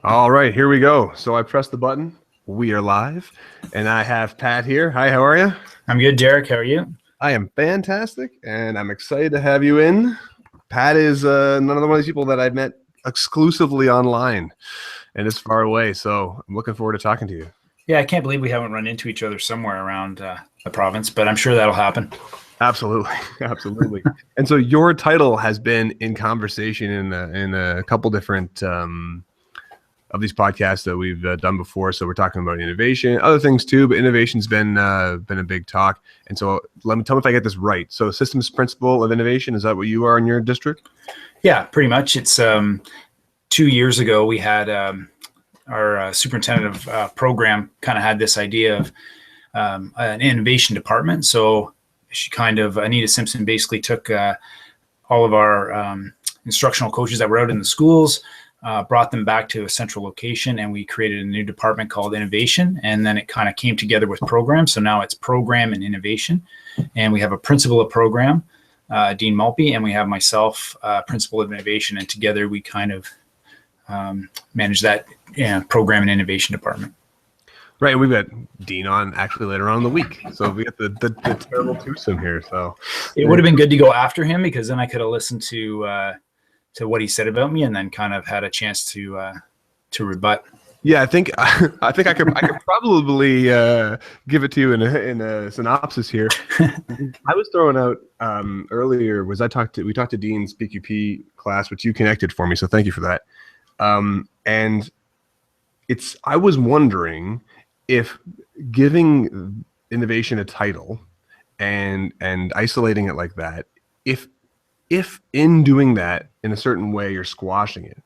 All right, here we go. So I pressed the button. We are live, and I have Pat here. Hi, how are you? I'm good, Derek. How are you? I am fantastic, and I'm excited to have you in. Pat is another one of these people that I've met exclusively online and is far away, so I'm looking forward to talking to you. Yeah, I can't believe we haven't run into each other somewhere around the province, but I'm sure that'll happen. Absolutely, absolutely. And so your title has been in conversation in a couple different of these podcasts that we've done before. So we're talking about innovation, other things too, but innovation's been a big talk. And so tell me if I get this right. So systems principal of innovation, is that what you are in your district? Yeah, pretty much. It's 2 years ago we had our superintendent of program kind of had this idea of an innovation department. So she Anita Simpson basically took all of our instructional coaches that were out in the schools, brought them back to a central location, and we created a new department called Innovation. And then it kind of came together with program. So now it's program and innovation. And we have a principal of program, Dean Malpe, and we have myself, principal of innovation. And together we kind of manage that program and innovation department. Right. We've got Dean on actually later on in the week. So we got the terrible twosome here. So it would have been good to go after him, because then I could have listened to what he said about me and then kind of had a chance to rebut. Yeah, I think I could probably give it to you in a synopsis here. I was throwing out earlier we talked to Dean's PQP class, which you connected for me, so thank you for that. And I was wondering if giving innovation a title and isolating it like that, if in doing that in a certain way you're squashing it.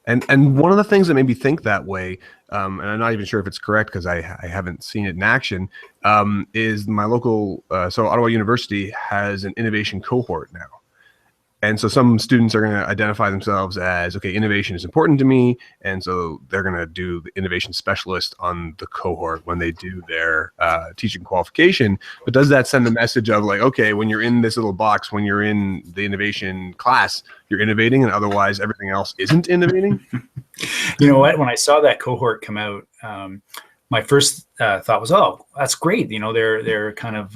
And one of the things that made me think that way, and I'm not even sure if it's correct because I haven't seen it in action, is my local, so Ottawa University has an innovation cohort now. And so some students are going to identify themselves as, okay, innovation is important to me. And so they're going to do the innovation specialist on the cohort when they do their teaching qualification. But does that send a message of like, okay, when you're in this little box, when you're in the innovation class, you're innovating and otherwise everything else isn't innovating? You know what? When I saw that cohort come out, my first thought was, oh, that's great. They're kind of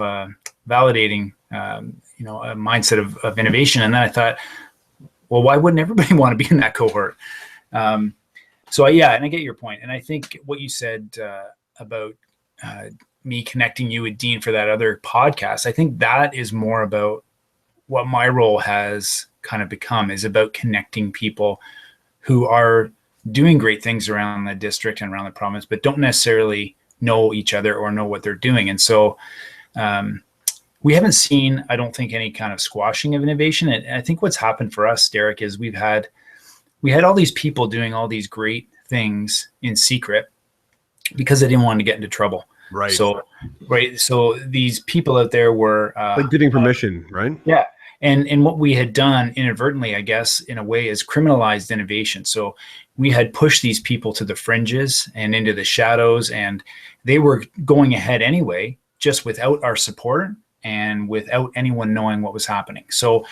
validating a mindset of innovation. And then I thought, well, why wouldn't everybody want to be in that cohort? And I get your point. And I think what you said about me connecting you with Dean for that other podcast, I think that is more about what my role has kind of become, is about connecting people who are doing great things around the district and around the province, but don't necessarily know each other or know what they're doing. And so, we haven't seen, I don't think, any kind of squashing of innovation. And I think what's happened for us, Derek, is we had all these people doing all these great things in secret because they didn't want to get into trouble. Right. So these people out there were like getting permission, right? Yeah. And what we had done inadvertently, I guess, in a way, is criminalized innovation. So we had pushed these people to the fringes and into the shadows, and they were going ahead anyway, just without our support and without anyone knowing what was happening. So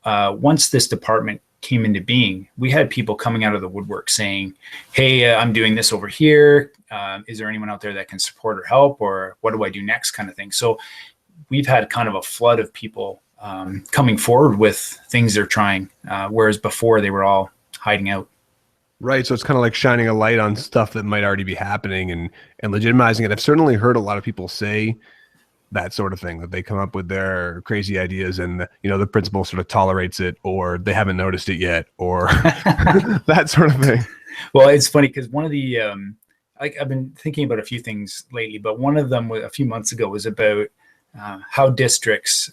once this department came into being, we had people coming out of the woodwork saying, hey, I'm doing this over here. Is there anyone out there that can support or help, or what do I do next, kind of thing? So we've had kind of a flood of people coming forward with things they're trying, whereas before they were all hiding out. Right. So it's kind of like shining a light on stuff that might already be happening and legitimizing it. I've certainly heard a lot of people say that sort of thing, that they come up with their crazy ideas and the principal sort of tolerates it, or they haven't noticed it yet, or that sort of thing. Well, it's funny because one of the I've been thinking about a few things lately, but one of them a few months ago was about how districts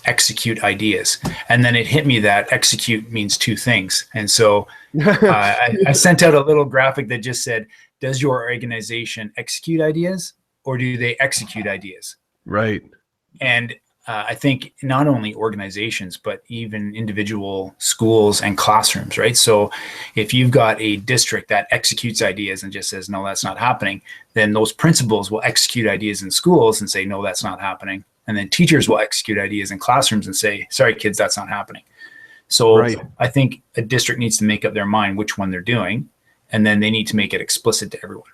execute ideas. And then it hit me that execute means two things. And so I sent out a little graphic that just said, does your organization execute ideas, or do they execute ideas? Right. And I think not only organizations, but even individual schools and classrooms, right? So if you've got a district that executes ideas and just says, no, that's not happening, then those principals will execute ideas in schools and say, no, that's not happening. And then teachers will execute ideas in classrooms and say, sorry, kids, that's not happening. So right. I think a district needs to make up their mind which one they're doing. and then they need to make it explicit to everyone.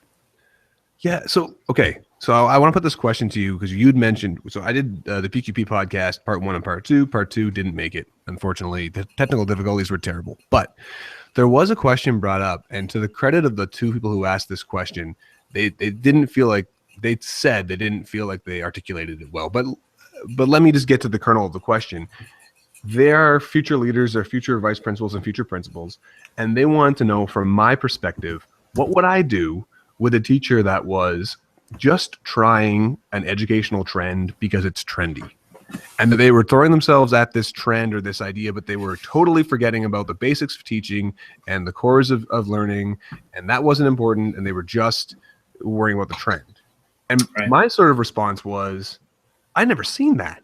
Yeah. So, okay. So I want to put this question to you because you'd mentioned, so I did the PQP podcast, part 1 and part 2. Part 2 didn't make it. Unfortunately, the technical difficulties were terrible, but there was a question brought up, and to the credit of the 2 people who asked this question, they didn't feel like, they said they didn't feel like they articulated it well, but let me just get to the kernel of the question. There are future leaders, there are future vice principals and future principals, and they want to know from my perspective, what would I do with a teacher that was just trying an educational trend because it's trendy, and that they were throwing themselves at this trend or this idea, but they were totally forgetting about the basics of teaching and the cores of learning, and that wasn't important, and they were just worrying about the trend. And my sort of response was, I've never seen that.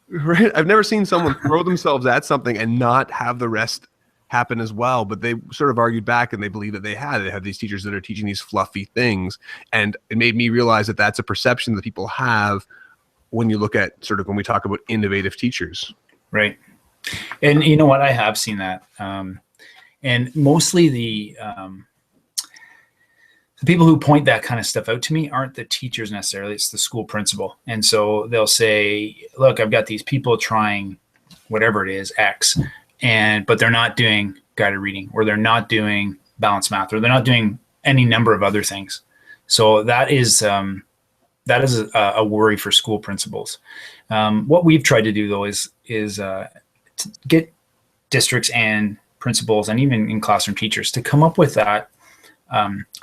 Right? I've never seen someone throw themselves at something and not have the rest happen as well. But they sort of argued back, and they believe that they had these teachers that are teaching these fluffy things. And it made me realize that that's a perception that people have when you look at sort of when we talk about innovative teachers. Right. And you know what? I have seen that. And mostly the people who point that kind of stuff out to me aren't the teachers necessarily, it's the school principal. And so they'll say, look, I've got these people trying whatever it is, X, but they're not doing guided reading, or they're not doing balanced math, or they're not doing any number of other things. So that is a worry for school principals. What we've tried to do though is to get districts and principals and even in classroom teachers to come up with that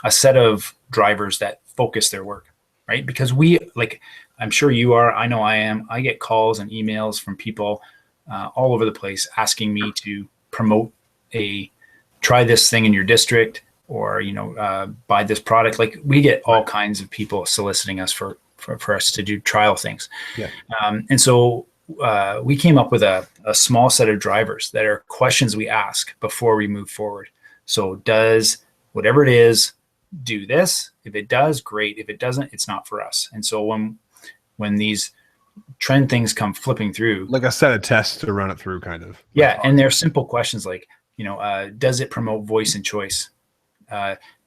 a set of drivers that focus their work, right? Because I'm sure you are, I know I am, I get calls and emails from people all over the place asking me to promote try this thing in your district, or, buy this product. Like, we get all kinds of people soliciting us for us to do trial things. Yeah. And so we came up with a small set of drivers that are questions we ask before we move forward. So does whatever it is do this? If it does, great. If it doesn't, it's not for us. And so when these trend things come flipping through, like a set of tests to run it through, kind of. Yeah. And they're simple questions like, does it promote voice and choice?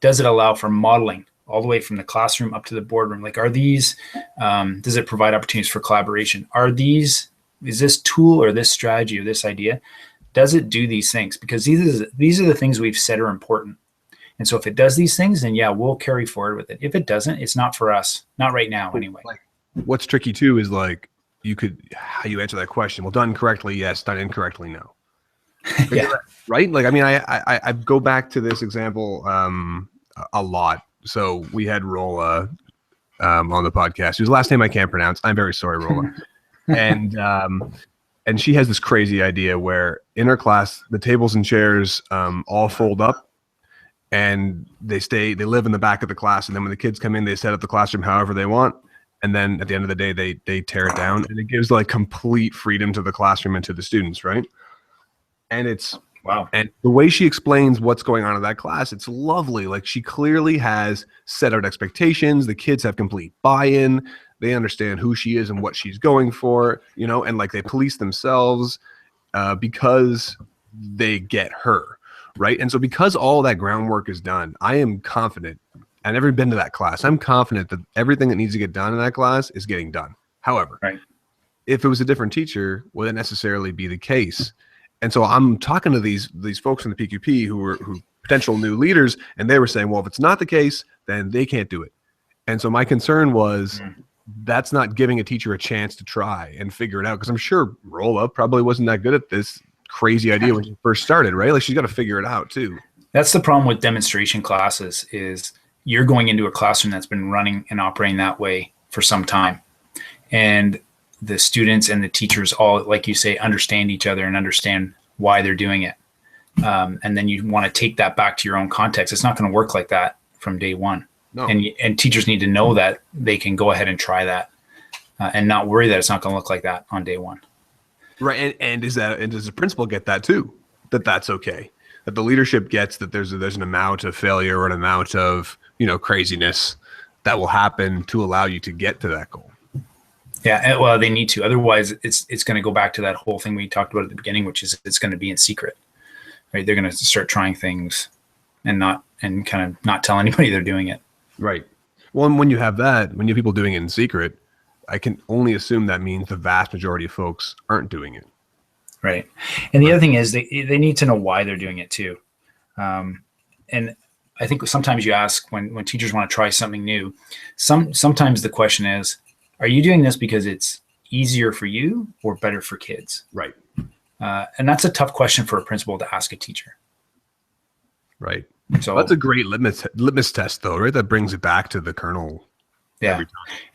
Does it allow for modeling all the way from the classroom up to the boardroom? Like, are these, does it provide opportunities for collaboration? Is this tool or this strategy or this idea, does it do these things? Because these are the things we've said are important. And so if it does these things, then yeah, we'll carry forward with it. If it doesn't, it's not for us. Not right now, anyway. Like, what's tricky too is like, how you answer that question. Well, done correctly, yes. Done incorrectly, no. Yeah. Right? Like, I mean, I go back to this example a lot. So we had Rolla on the podcast, whose last name I can't pronounce. I'm very sorry, Rolla. And she has this crazy idea where in her class, the tables and chairs all fold up, and they live in the back of the class. And then when the kids come in, they set up the classroom however they want. And then at the end of the day, they tear it down, and it gives like complete freedom to the classroom and to the students, right? And it's wow. And the way she explains what's going on in that class, it's lovely. Like, she clearly has set out expectations. The kids have complete buy-in. They understand who she is and what she's going for, and like they police themselves because they get her, right? And so because all that groundwork is done, I am confident. I've never been to that class. I'm confident that everything that needs to get done in that class is getting done. However, right. If it was a different teacher, would it necessarily be the case? And so I'm talking to these folks in the PQP who potential new leaders, and they were saying, well, if it's not the case, then they can't do it. And so my concern was that's not giving a teacher a chance to try and figure it out, because I'm sure Rolla probably wasn't that good at this crazy idea when she first started, right? Like, she's got to figure it out too. That's the problem with demonstration classes is you're going into a classroom that's been running and operating that way for some time. And the students and the teachers all, like you say, understand each other and understand why they're doing it. And then you want to take that back to your own context. It's not going to work like that from day one. No. And teachers need to know that they can go ahead and try that and not worry that it's not going to look like that on day one. Right. And does the principal get that too? That's okay. That the leadership gets that there's an amount of failure or an amount of, craziness that will happen to allow you to get to that goal. Yeah, well, they need to. Otherwise, it's going to go back to that whole thing we talked about at the beginning, which is it's going to be in secret, right? They're going to start trying things and kind of not tell anybody they're doing it. Right. Well, and when you have that, when you have people doing it in secret, I can only assume that means the vast majority of folks aren't doing it. Right. And the other thing is they need to know why they're doing it too. And I think sometimes you ask when teachers want to try something new, sometimes the question is, are you doing this because it's easier for you or better for kids? Right. And that's a tough question for a principal to ask a teacher. Right. So that's a great litmus test, though, right? That brings it back to the kernel. Yeah.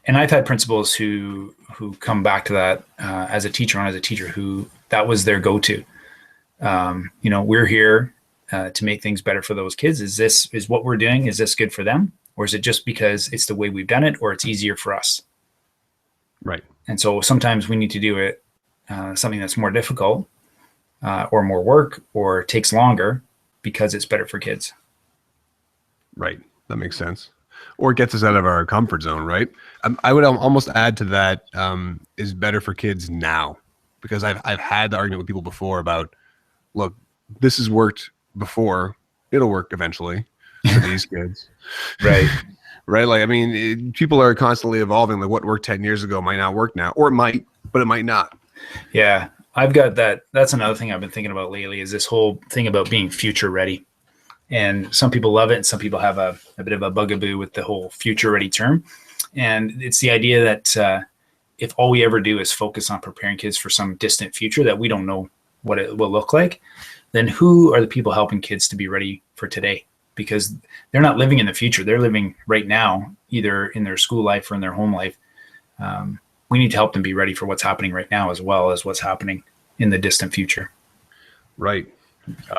And I've had principals who come back to that as a teacher who that was their go-to. We're here to make things better for those kids. Is what we're doing, is this good for them? Or is it just because it's the way we've done it, or it's easier for us? Right. And so sometimes we need to do it, something that's more difficult or more work or takes longer because it's better for kids. Right. That makes sense. Or it gets us out of our comfort zone, right? I would almost add to that is better for kids now, because I've had the argument with people before about, look, this has worked before, it'll work eventually for these kids. Right. Right. Like, I mean, people are constantly evolving. Like what worked 10 years ago might not work now, or it might, but it might not. Yeah. I've got that. That's another thing I've been thinking about lately is this whole thing about being future ready. And some people love it, and some people have a bit of a bugaboo with the whole future ready term. And it's the idea that if all we ever do is focus on preparing kids for some distant future that we don't know what it will look like, then who are the people helping kids to be ready for today? Because they're not living in the future. They're living right now, either in their school life or in their home life. We need to help them be ready for what's happening right now, as well as what's happening in the distant future. Right.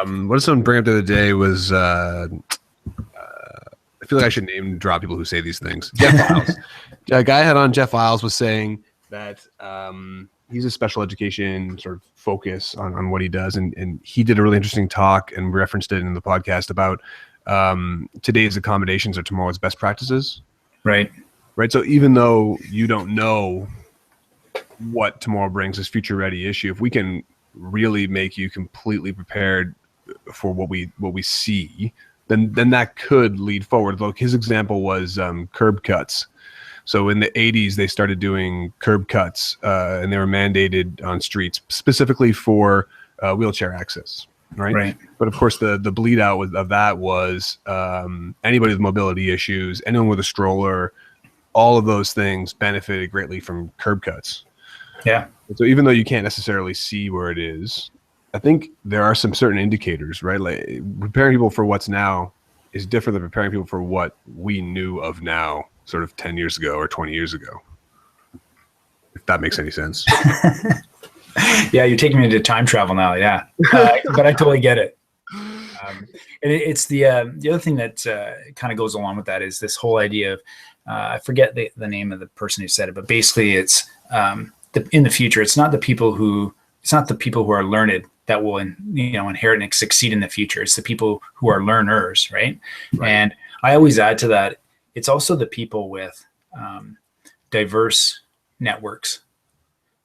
What did someone bring up the other day was, I feel like I should name drop people who say these things. Jeff Iles. A guy I had on, Jeff Iles, was saying that he's a special education sort of focus on what he does. And he did a really interesting talk and referenced it in the podcast about today's accommodations are tomorrow's best practices. Right. Right. So even though you don't know what tomorrow brings, this future ready issue, if we can really make you completely prepared for what we see, then that could lead forward. Look, his example was curb cuts. So in the 80s, they started doing curb cuts, and they were mandated on streets specifically for wheelchair access. Right. But of course, the bleed out of that was anybody with mobility issues, anyone with a stroller, all of those things benefited greatly from curb cuts. Yeah. So even though you can't necessarily see where it is, I think there are some certain indicators, right? Like preparing people for what's now is different than preparing people for what we knew of now, sort of 10 years ago or 20 years ago. If that makes any sense. Yeah, you're taking me into time travel now. Yeah, but I totally get it. And it's the other thing that kind of goes along with that is this whole idea of I forget the name of the person who said it, but basically it's in the future, it's not the people who are learned that will inherit and succeed in the future. It's the people who are learners, right? And I always add to that, it's also the people with diverse networks,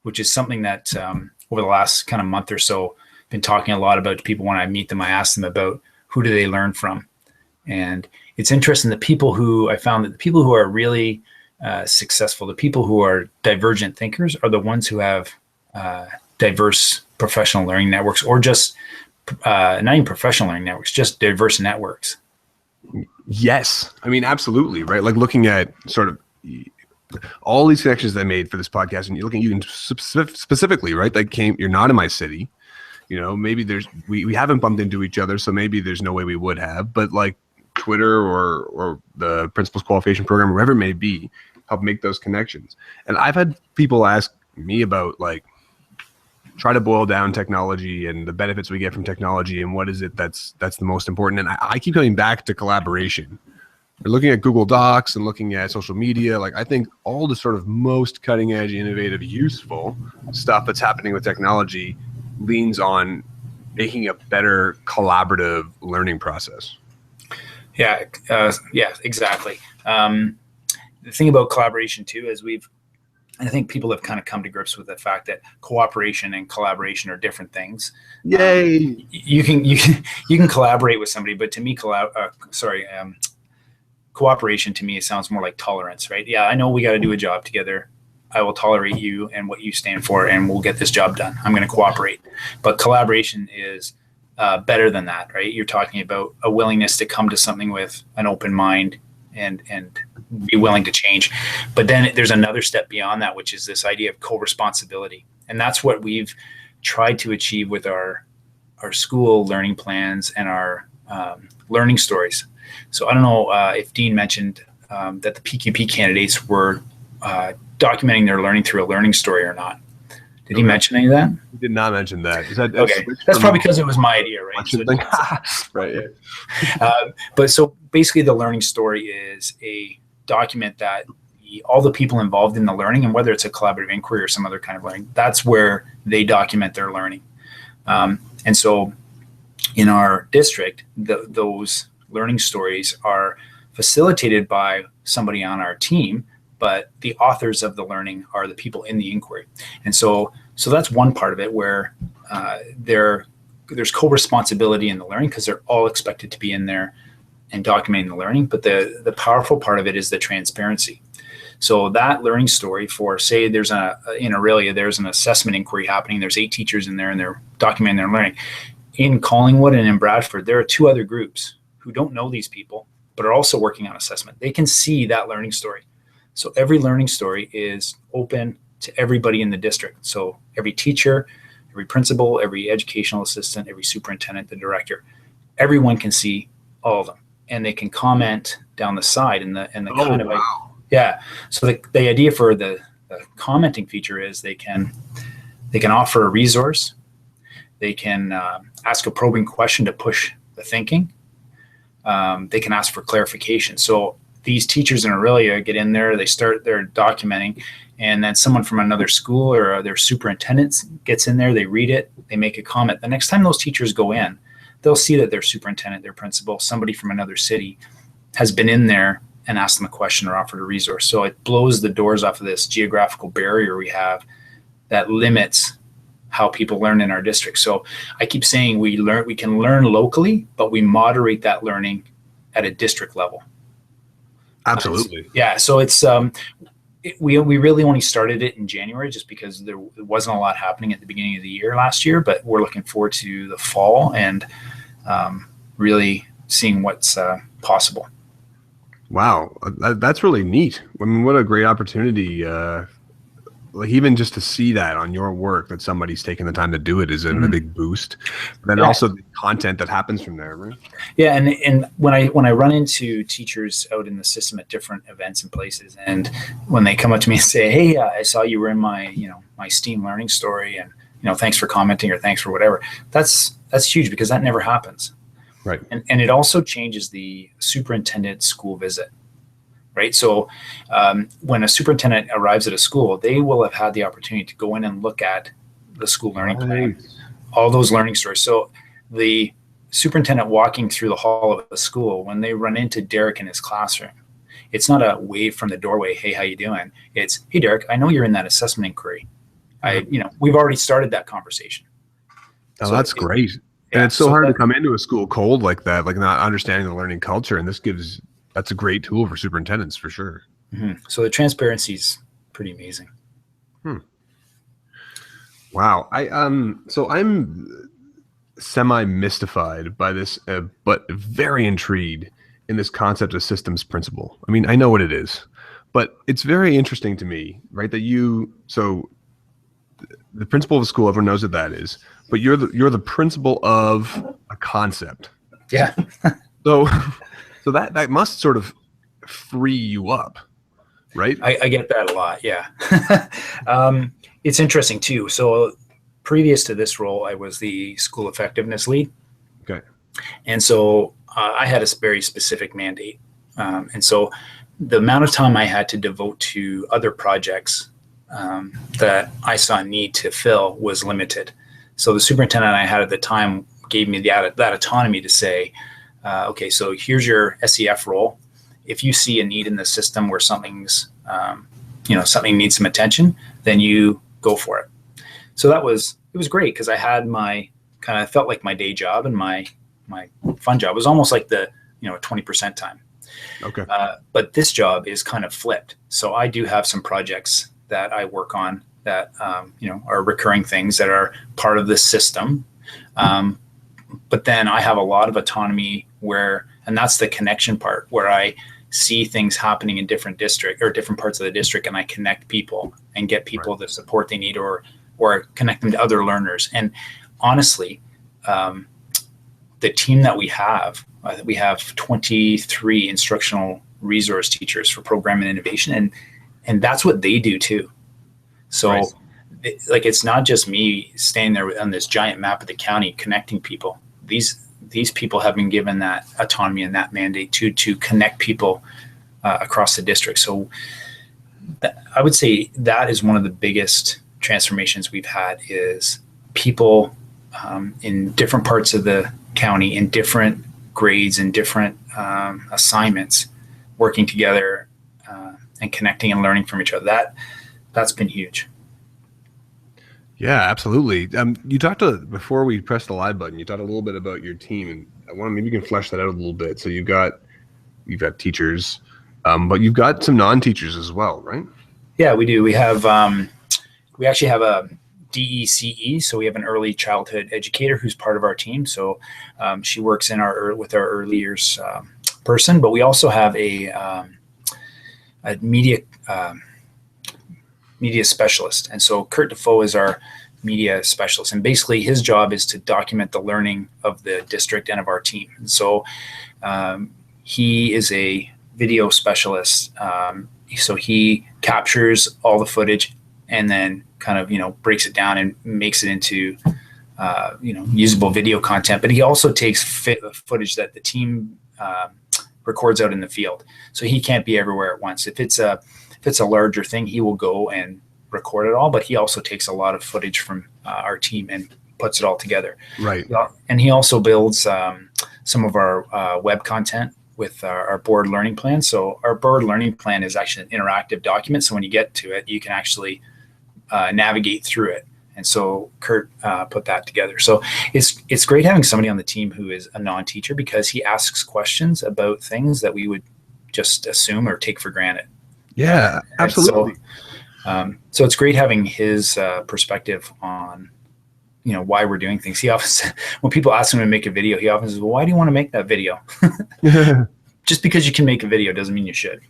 which is something that over the last kind of month or so, been talking a lot about to people. When I meet them, I ask them about who do they learn from. And it's interesting, I found that the people who are really successful, the people who are divergent thinkers are the ones who have diverse professional learning networks, or just not even professional learning networks, just diverse networks. Yes. I mean, absolutely. Right. Like looking at sort of all these connections I made for this podcast, and you're looking, you can specifically, right? You're not in my city, maybe we haven't bumped into each other. So maybe there's no way we would have, but like Twitter or the principal's qualification program, wherever it may be, help make those connections. And I've had people ask me about try to boil down technology and the benefits we get from technology and what is it that's the most important. And I keep coming back to collaboration. We're looking at Google Docs and looking at social media. Like I think all the sort of most cutting edge, innovative, useful stuff that's happening with technology leans on making a better collaborative learning process. Yeah, exactly. The thing about collaboration too is we've I think people have kind of come to grips with the fact that cooperation and collaboration are different things. Yay! You can collaborate with somebody, but to me, cooperation to me, it sounds more like tolerance, right? Yeah, I know we got to do a job together. I will tolerate you and what you stand for, and we'll get this job done. I'm going to cooperate. But collaboration is better than that, right? You're talking about a willingness to come to something with an open mind and be willing to change. But then there's another step beyond that, which is this idea of co-responsibility. And that's what we've tried to achieve with our school learning plans and our learning stories. So I don't know if Dean mentioned that the PQP candidates were documenting their learning through a learning story or not. Did he mention any of that? He did not mention that. Okay, that's probably because it was my idea, right? So right. Yeah. But so basically, the learning story is a document that all the people involved in the learning, and whether it's a collaborative inquiry or some other kind of learning, that's where they document their learning. And so in our district, those learning stories are facilitated by somebody on our team, but the authors of the learning are the people in the inquiry. And so that's one part of it where there's co-responsibility in the learning, because they're all expected to be in there and documenting the learning. But the powerful part of it is the transparency. So that learning story, for say in Orillia, there's an assessment inquiry happening. There's 8 teachers in there and they're documenting their learning. In Collingwood and in Bradford, there are 2 other groups who don't know these people, but are also working on assessment. They can see that learning story. So every learning story is open to everybody in the district. So every teacher, every principal, every educational assistant, every superintendent, the director, everyone can see all of them, and they can comment down the side yeah. So the idea for the commenting feature is they can offer a resource, they can ask a probing question to push the thinking, they can ask for clarification. So these teachers in Orillia get in there, they start their documenting, and then someone from another school or their superintendent gets in there, they read it, they make a comment. The next time those teachers go in, they'll see that their superintendent, their principal, somebody from another city has been in there and asked them a question or offered a resource. So it blows the doors off of this geographical barrier we have that limits how people learn in our district. So I keep saying we can learn locally, but we moderate that learning at a district level. Absolutely. Yeah. So it's we really only started it in January just because there wasn't a lot happening at the beginning of the year last year, but we're looking forward to the fall and really seeing what's possible. Wow, that's really neat. I mean, what a great opportunity. Like even just to see that on your work, that somebody's taking the time to do it is a big boost. But then also the content that happens from there, right? Yeah, and when I run into teachers out in the system at different events and places, and when they come up to me and say, "Hey, I saw you were in my STEAM learning story, and thanks for commenting or thanks for whatever," that's huge because that never happens. Right. And it also changes the superintendent school visit. Right. So when a superintendent arrives at a school, they will have had the opportunity to go in and look at the school learning plan, all those learning stories. So the superintendent walking through the hall of a school, when they run into Derek in his classroom, it's not a wave from the doorway, "Hey, how you doing?" It's, "Hey, Derek, I know you're in that assessment inquiry. We've already started that conversation." Oh, so that's great. Yeah, and it's so hard to come into a school cold like that, like not understanding the learning culture. And that's a great tool for superintendents for sure. Mm-hmm. So the transparency is pretty amazing. Wow. So I'm semi-mystified by this, but very intrigued in this concept of systems principle. I mean, I know what it is, but it's very interesting to me, right? So the principal of a school, everyone knows what that is, but you're the principal of a concept. Yeah. So that must sort of free you up, right? I get that a lot. Yeah. It's interesting too. So previous to this role, I was the school effectiveness lead. Okay. And so I had a very specific mandate. And so the amount of time I had to devote to other projects that I saw a need to fill was limited. So the superintendent I had at the time gave me that autonomy to say, okay, so here's your SEF role. If you see a need in the system where something's something needs some attention, then you go for it. So it was great because I had my kind of felt like my day job and my fun job. It was almost like the 20% time. Okay. But this job is kind of flipped. So I do have some projects that I work on that are recurring things that are part of the system. But then I have a lot of autonomy and that's the connection part, where I see things happening in different district or different parts of the district, and I connect people and get people the support they need, or connect them to other learners. And honestly, the team that we have 23 instructional resource teachers for program and innovation, and that's what they do too. So right. It's not just me standing there on this giant map of the county connecting people. These people have been given that autonomy and that mandate to connect people across the district. So I would say that is one of the biggest transformations we've had, is people in different parts of the county, in different grades and different assignments, working together and connecting and learning from each other. That's been huge. Yeah, absolutely. You talked before we pressed the live button, you talked a little bit about your team, and I want maybe you can flesh that out a little bit. So you've got teachers, but you've got some non-teachers as well, right? Yeah, we do. We actually have a DECE, so we have an early childhood educator who's part of our team. So she works with our early years person, but we also have a media specialist. And so Kurt Defoe is our media specialist. And basically his job is to document the learning of the district and of our team. And so he is a video specialist. So he captures all the footage and then kind of, breaks it down and makes it into, usable video content. But he also takes footage that the team records out in the field. So he can't be everywhere at once. If it's a larger thing, he will go and record it all, but he also takes a lot of footage from our team and puts it all together. Right. And he also builds some of our web content with our board learning plan. So our board learning plan is actually an interactive document. So when you get to it, you can actually navigate through it. And so Kurt put that together. So it's great having somebody on the team who is a non-teacher, because he asks questions about things that we would just assume or take for granted. Yeah, absolutely. So it's great having his perspective on, why we're doing things. He often, when people ask him to make a video, he often says, "Well, why do you want to make that video?" Just because you can make a video doesn't mean you should.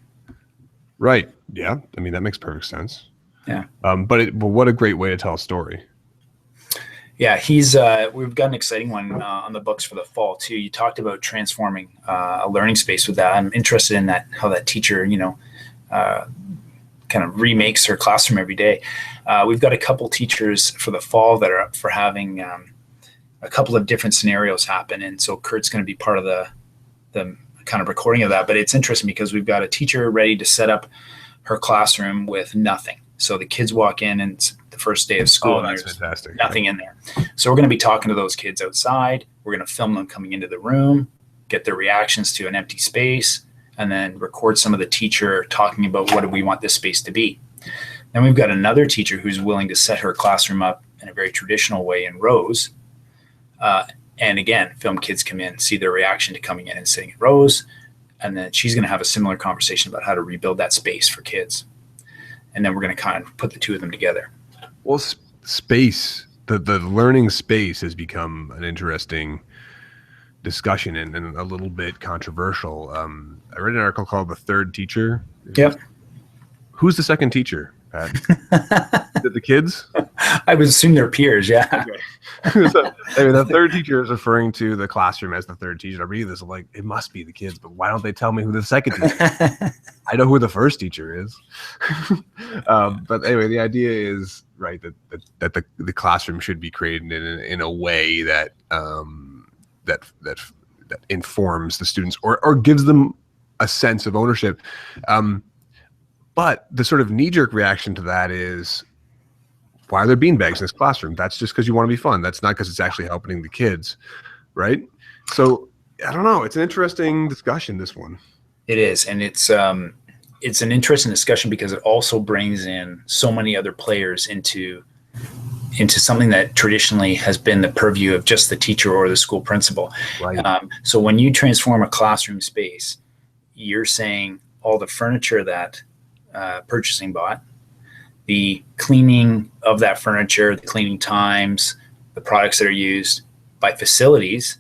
Right. Yeah. I mean, that makes perfect sense. Yeah. But what a great way to tell a story. Yeah, we've got an exciting one on the books for the fall too. You talked about transforming a learning space with that. I'm interested in that, how that teacher, kind of remakes her classroom every day. We've got a couple teachers for the fall that are up for having a couple of different scenarios happen. And so Kurt's going to be part of the kind of recording of that. But it's interesting because we've got a teacher ready to set up her classroom with nothing. So the kids walk in and it's the first day of school. Oh, that's fantastic. Nothing in there. So we're going to be talking to those kids outside. We're going to film them coming into the room, get their reactions to an empty space, and then record some of the teacher talking about what do we want this space to be. Then we've got another teacher who's willing to set her classroom up in a very traditional way in rows. And again, film kids come in, see their reaction to coming in and sitting in rows. And then she's going to have a similar conversation about how to rebuild that space for kids. And then we're going to kind of put the two of them together. Well, space, the learning space has become an interesting discussion and a little bit controversial. I read an article called "The Third Teacher." Yep. Who's the second teacher, Pat? Is it the kids? I would assume they're peers, yeah. Okay. So, the third teacher is referring to the classroom as the third teacher. I read this, I'm like, it must be the kids, but why don't they tell me who the second teacher is? I know who the first teacher is. But anyway, the idea is, right, that the classroom should be created in a way that that informs the students or gives them a sense of ownership. But the sort of knee-jerk reaction to that is, why are there beanbags in this classroom? That's just because you want to be fun. That's not because it's actually helping the kids, right? So I don't know. It's an interesting discussion, this one. It is, and it's it's an interesting discussion because it also brings in so many other players into something that traditionally has been the purview of just the teacher or the school principal. Right. So when you transform a classroom space, you're saying all the furniture that purchasing bought, the cleaning of that furniture, the cleaning times, the products that are used by facilities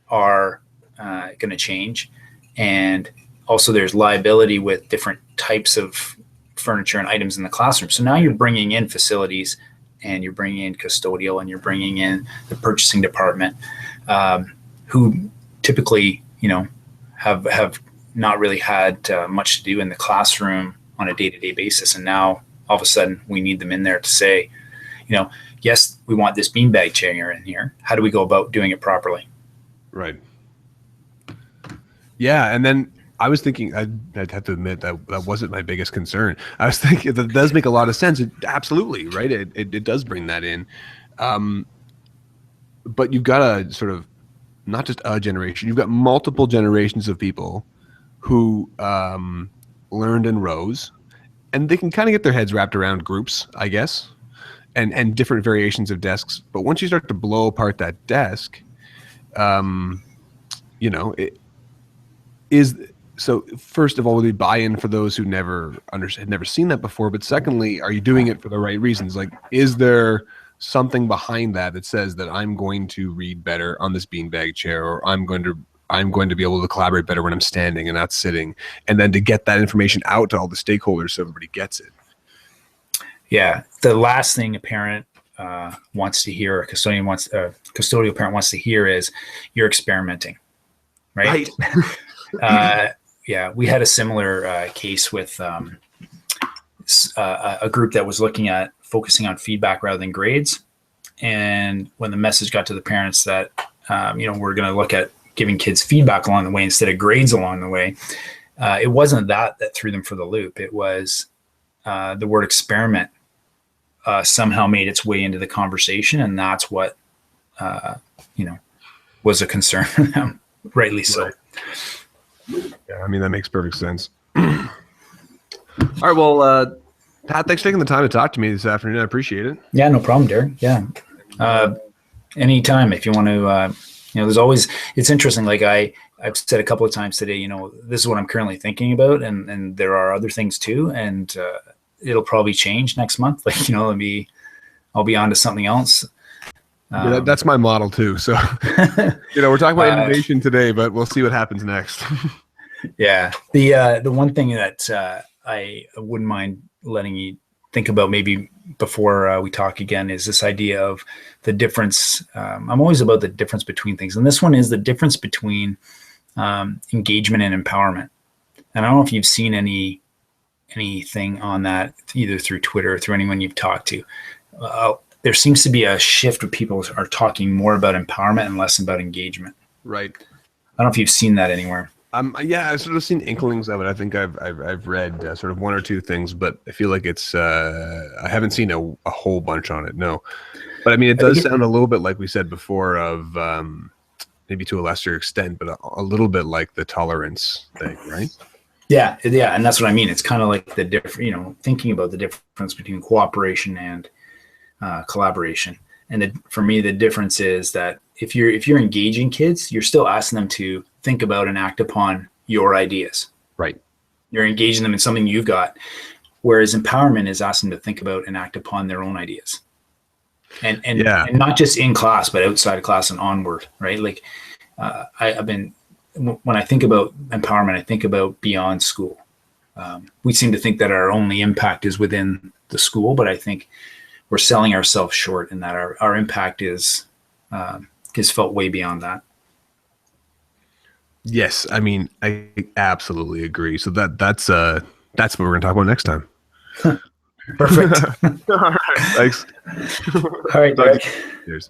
are going to change. And also there's liability with different types of furniture and items in the classroom. So now you're bringing in facilities, and you're bringing in custodial, and you're bringing in the purchasing department, who typically, have not really had much to do in the classroom on a day-to-day basis. And now all of a sudden we need them in there to say, yes, we want this beanbag chair in here. How do we go about doing it properly? Right. Yeah. And then I was thinking, I'd have to admit that wasn't my biggest concern. I was thinking that does make a lot of sense. Absolutely, right? It does bring that in. But you've got a sort of, not just a generation, you've got multiple generations of people who learned and rose, and they can kind of get their heads wrapped around groups, I guess, and different variations of desks. But once you start to blow apart that desk, it is... So first of all, would we buy in for those who had never seen that before? But secondly, are you doing it for the right reasons? Like, is there something behind that says that I'm going to read better on this beanbag chair, or I'm going to be able to collaborate better when I'm standing and not sitting, and then to get that information out to all the stakeholders so everybody gets it? Yeah, the last thing a parent wants to hear, a custodial parent wants to hear is you're experimenting, right? Yeah, we had a similar case with a group that was looking at focusing on feedback rather than grades. And when the message got to the parents that, we're going to look at giving kids feedback along the way instead of grades along the way, it wasn't that threw them for the loop. It was the word experiment somehow made its way into the conversation. And that's what, was a concern for them, rightly so. Right. Yeah, I mean, that makes perfect sense. All right, well, Pat, thanks for taking the time to talk to me this afternoon. I appreciate it. Yeah, no problem, Derek. Yeah. Anytime if you want to, there's always, it's interesting. Like I've said a couple of times today, this is what I'm currently thinking about. And there are other things too. And it'll probably change next month. Like, I'll be on to something else. Yeah, that's my model too. So, we're talking about innovation today, but we'll see what happens next. Yeah. The one thing that I wouldn't mind letting you think about maybe before we talk again is this idea of the difference. I'm always about the difference between things. And this one is the difference between engagement and empowerment. And I don't know if you've seen anything on that, either through Twitter or through anyone you've talked to. There seems to be a shift where people are talking more about empowerment and less about engagement. Right. I don't know if you've seen that anywhere. Yeah, I've sort of seen inklings of it. I think I've read sort of one or two things, but I feel like it's I haven't seen a whole bunch on it. No, but I mean, it does sound a little bit like we said before of maybe to a lesser extent, but a little bit like the tolerance thing, right? Yeah, and that's what I mean. It's kind of like the different, thinking about the difference between cooperation and collaboration. And for me, the difference is that if you're engaging kids, you're still asking them to think about and act upon your ideas. Right. You're engaging them in something you've got. Whereas empowerment is asking them to think about and act upon their own ideas. And not just in class, but outside of class and onward, right? Like when I think about empowerment, I think about beyond school. We seem to think that our only impact is within the school, but I think we're selling ourselves short in that our impact is felt way beyond that. Yes, I mean, I absolutely agree. So that's what we're going to talk about next time. Perfect. All right, thanks. All right, Derek. Cheers.